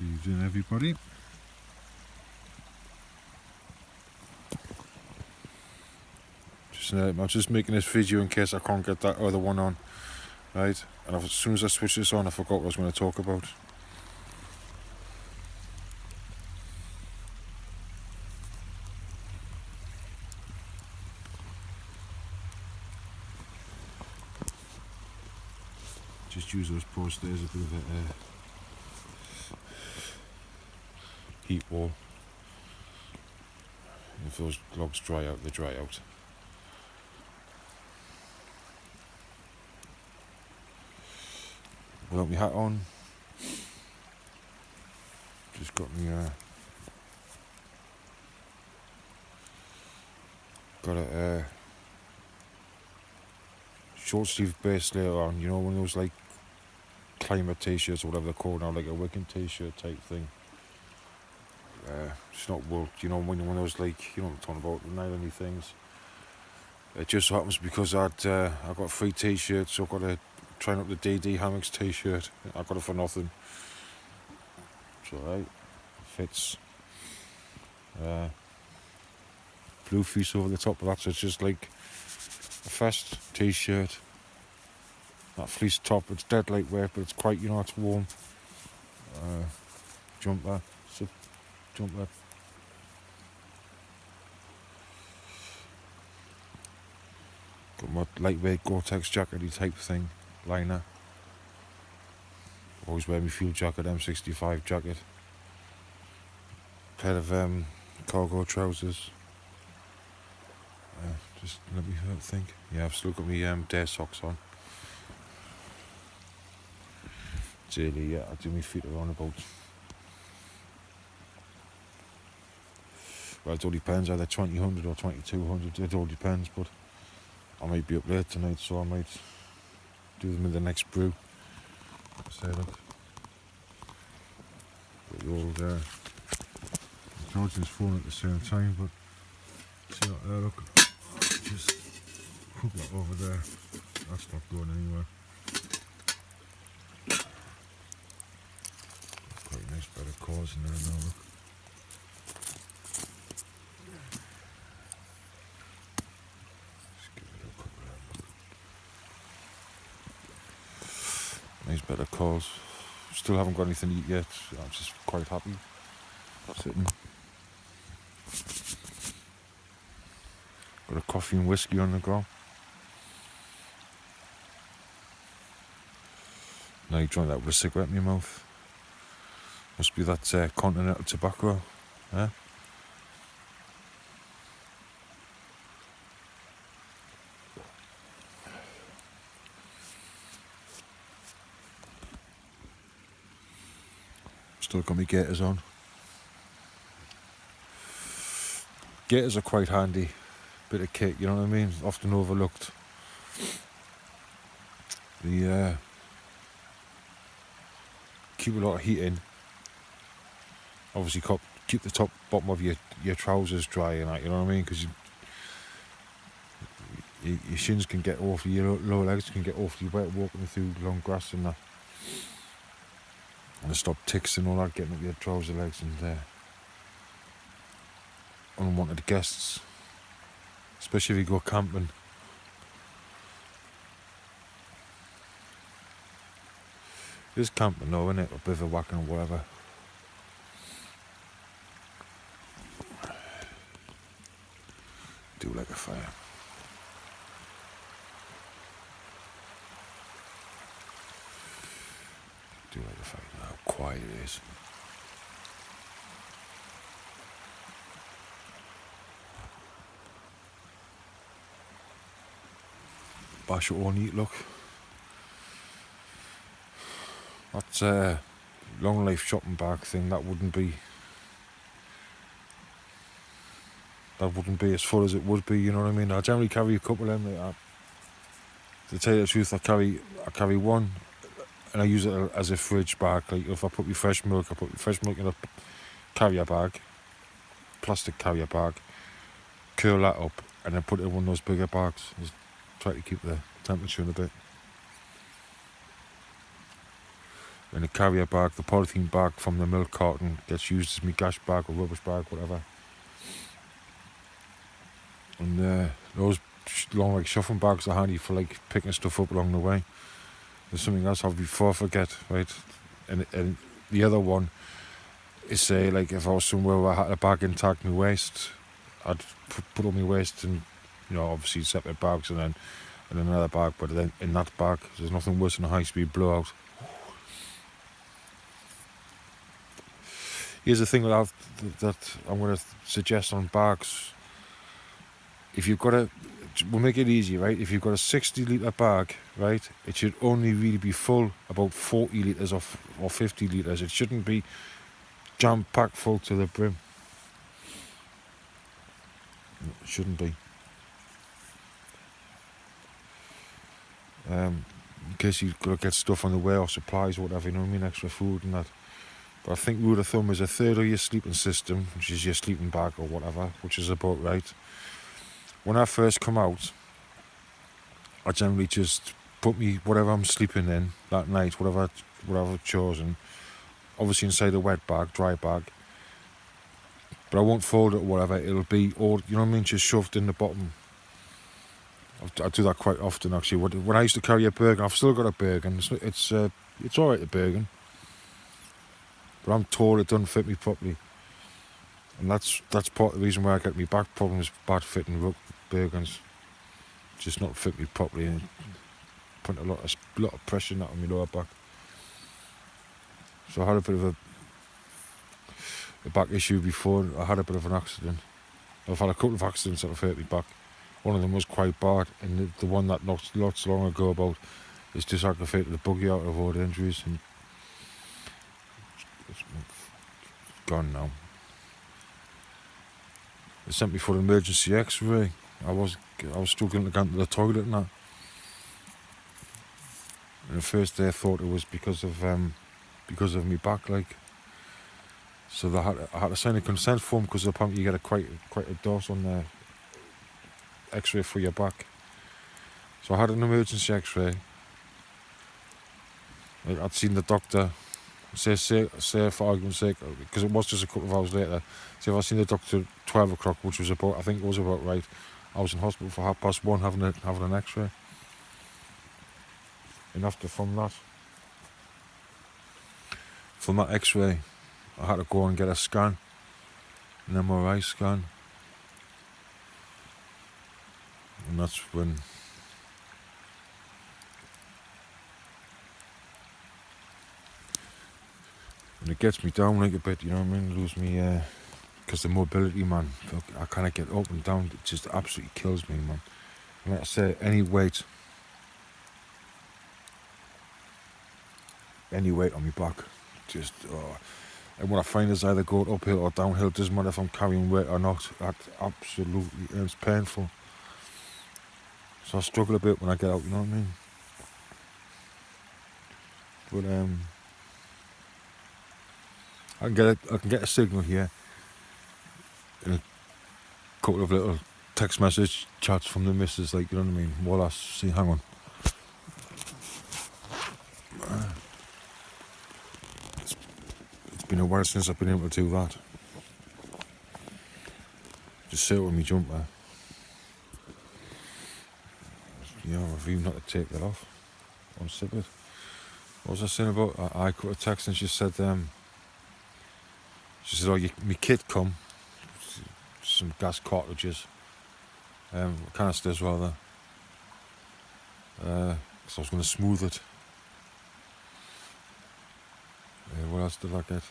Evening, everybody. I'm just making this video in case I can't get that other one on, right? And as soon as I switch this on, I forgot what I was going to talk about. Just use those posts there as a bit of a heat wall. If those logs dry out, they dry out. Without my hat on, just got me got a short sleeve base layer on. You know, one of those like climate t-shirts or whatever they're called now, like a Wigan t-shirt type thing. It's not wool. You know, when those, like, you know what I'm talking about, the nylon-y things. It just happens because I got a free t-shirt, so I've got to try out the DD Hammocks t-shirt. I got it for nothing. It's alright. Fits. Blue fleece over the top of that, so it's just like a fast t-shirt. That fleece top, it's dead lightweight, but it's quite, you know, it's warm. Jumper. Jumper. Got my lightweight Gore-Tex jackety type thing, liner. Always wear my fuel jacket, M65 jacket. Pair of cargo trousers. Just let me think. Yeah, I've still got my day socks on. Daily, yeah, I do my feet around about. Well, it all depends, either 2000 or 2200, it all depends, but I might be up late tonight, so I might do them in the next brew. Say, look. Got the old Georgian's phone at the same time, but see that there, look. Just hook that over there. That's not going anywhere. Quite a nice bit of cords in there now, look. Nice bit of calls. Still haven't got anything to eat yet. I'm just quite happy sitting. Got a coffee and whiskey on the go. Now you join that with a cigarette in your mouth. Must be that Continental tobacco. Eh? Still got my gaiters on. Gaiters are quite handy. Bit of kit, you know what I mean? Often overlooked. The keep a lot of heat in. Obviously keep the bottom of your trousers dry and that, you know what I mean? Because your shins can get awfully, your lower legs can get awfully wet walking through long grass and that. And to stop ticks and all that getting up your trouser legs and unwanted guests. Especially if you go camping. It's camping though, isn't it? Or bivouacking or whatever. Do like a fire. Do like a fire. How quiet it is. Bash it all neat, look. That's a long life shopping bag thing. That wouldn't be as full as it would be, you know what I mean? I generally carry a couple of them like that. To tell you the truth, I carry one and I use it as a fridge bag. Like if I put my fresh milk, I put my fresh milk in a carrier bag, plastic carrier bag, curl that up and then put it in one of those bigger bags. Just try to keep the temperature in a bit. in a carrier bag. The polythene bag from the milk carton gets used as my gash bag or rubbish bag, whatever. And those long like shuffling bags are handy for like picking stuff up along the way. There's something else I've before I forget, right? And the other one is say like if I was somewhere where I had a bag intact my waist, I'd put all my waste in, obviously separate bags and then in another bag, but then in that bag there's nothing worse than a high-speed blowout. Here's the thing that I'm going to suggest on bags. If you've got we'll make it easy, right? If you've got a 60 litre bag, right, it should only really be full about 40 litres or 50 litres. It shouldn't be jam-packed full to the brim. It shouldn't be. In case you've got to get stuff on the way or supplies or whatever, extra food and that. But I think rule of thumb is a third of your sleeping system, which is your sleeping bag or whatever, which is about right. When I first come out, I generally just put me whatever I'm sleeping in that night, whatever I've chosen, obviously inside a wet bag, dry bag. But I won't fold it or whatever. It'll be all, just shoved in the bottom. I do that quite often actually. When I used to carry a Bergen, I've still got a Bergen. It's all right, the Bergen. But I'm told it doesn't fit me properly, and that's part of the reason why I get my back problems, bad fitting Bergens, just not fit me properly and putting a lot of pressure on my lower back. So I had a bit of a back issue before. I had a bit of an accident. I've had a couple of accidents that have hurt me back. One of them was quite bad, and the one that not lots long ago about is just aggravated the buggy out of all the injuries, and it's gone now. They sent me for an emergency X-ray. I was struggling to get into the toilet and that. And at first they thought it was because of my back, like. So I had to sign a consent form because apparently you get quite a dose on the X-ray for your back. So I had an emergency X-ray. I'd seen the doctor. Say for argument's sake, because it was just a couple of hours later. Say if I seen the doctor at 12 o'clock, which was I think it was about right. I was in hospital for 1:30 having an X-ray. And after from that X-ray, I had to go and get a scan, an MRI scan, and that's when it gets me down like a bit, lose me, because the mobility, man, I can't get up and down, it just absolutely kills me, man. And like I say, any weight on my back, just, and what I find is either going uphill or downhill, doesn't matter if I'm carrying weight or not, that absolutely, it's painful. So I struggle a bit when I get out, you know what I mean? But I can get a signal here, and a couple of little text message chats from the missus, like, you know what I mean? Well, hang on. It's been a while since I've been able to do that. Just sit with me jumper. I've even had to take that off. Unzip it. What was I saying about? I got a text and she said, oh, my kit come. Some gas cartridges. Canisters rather. Because I was going to smooth it. What else did I get?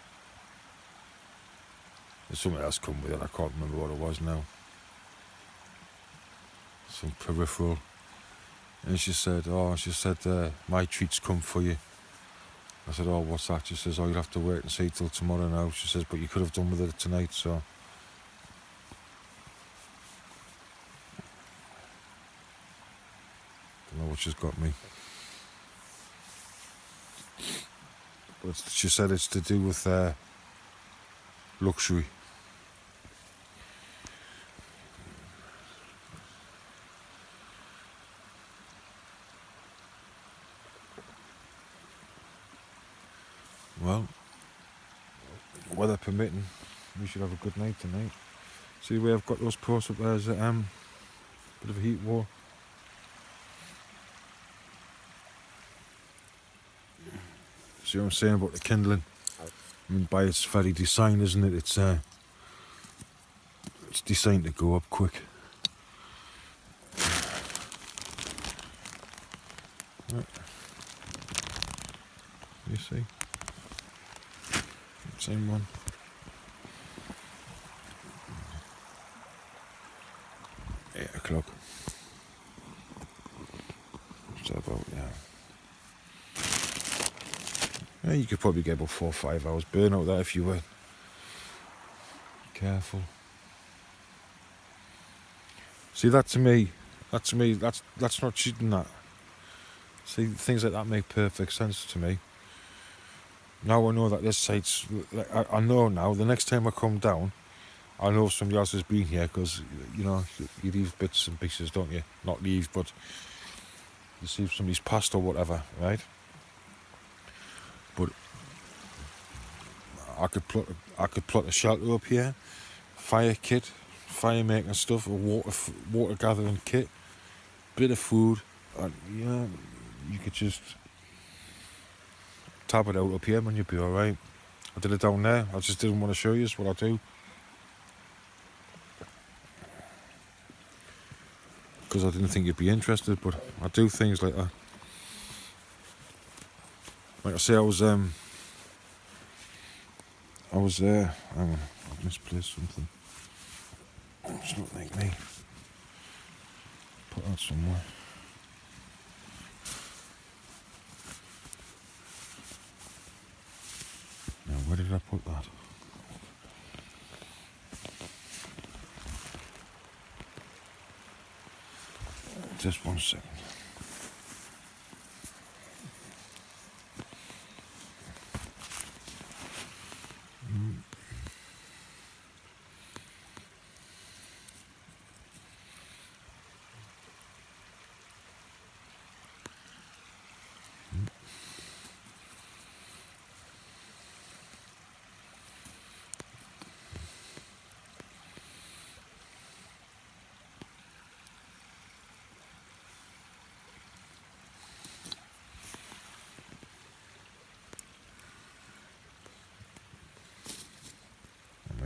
There's something else come with it. I can't remember what it was now. Some peripheral. And she said, my treats come for you. I said, oh, what's that? She says, you'll have to wait and see till tomorrow now. She says, but you could have done with it tonight, so. Don't know what she's got me. But she said it's to do with luxury. Well, weather permitting, we should have a good night tonight. See the way I've got those posts up there as a bit of a heat wall. See what I'm saying about the kindling? I mean, by its very design, isn't it? It's designed to go up quick. Right. You see? Same one. 8 o'clock. So about, yeah, you could probably get about 4 or 5 hours burn out there if you were careful. See, that's not cheating. That. See, things like that make perfect sense to me. Now I know that this site's, I know now, the next time I come down, I know somebody else has been here, because, you know, you leave bits and pieces, don't you? Not leave, but you see if somebody's passed or whatever, right? But I could plot a shelter up here, fire kit, fire making stuff, a water gathering kit, bit of food, and you could just tap it out up here, and you'd be alright. I did it down there. I just didn't want to show you what I do, because I didn't think you'd be interested, but I do things like that. Like I say, I was hang on, I've misplaced something. It's not like me. Put that somewhere. Now, where did I put that? Just 1 second.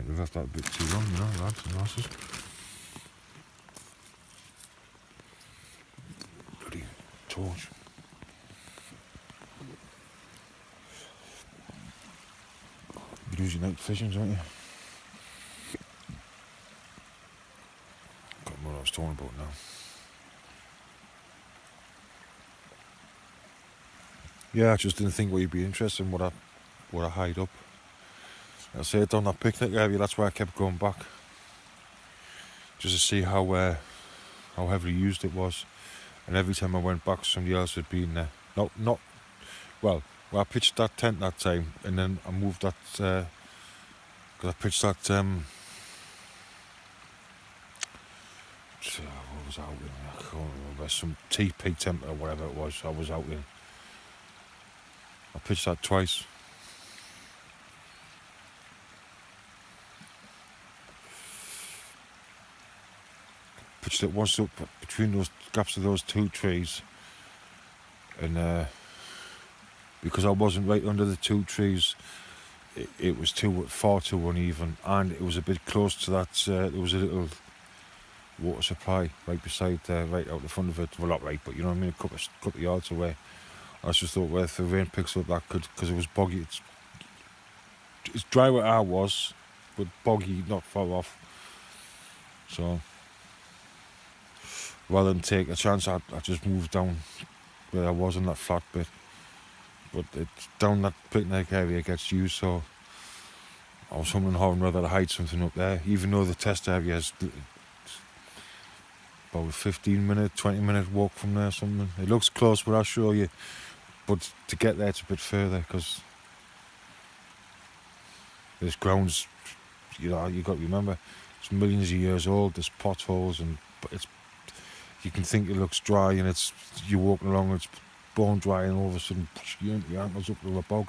We've left that a bit too long, lads and lasses. Bloody torch. You lose your night fishing, don't you? Got what I was talking about now. Yeah, I just didn't think you'd be interested in what I hide up. I say down that picnic area, that's why I kept going back, just to see how heavily used it was. And every time I went back, somebody else had been there. Well, I pitched that tent that time, and then I moved that, because I pitched that, what was I out in? I can't remember, some TP tent or whatever it was I was out in. I pitched that twice. Pitched it once up between those gaps of those 2 trees, and because I wasn't right under the 2 trees, it was far too uneven, and it was a bit close to that. There was a little water supply right beside, right out the front of it. Well, not right, but you know what I mean, a couple of yards away. I just thought, well, if the rain picks up, that could, because it was boggy. It's dry where I was, but boggy not far off. So rather than take a chance, I just moved down where I was in that flat bit. But it's down that picnic area gets used, so I was humming and hawing whether to hide something up there, even though the test area is about a 15-minute, 20-minute walk from there or something. It looks close, but I'll show you. But to get there, it's a bit further, because this ground's, you got to remember, it's millions of years old. There's potholes, and you can think it looks dry, and you're walking along, and it's bone dry, and all of a sudden your ankles up to a bog.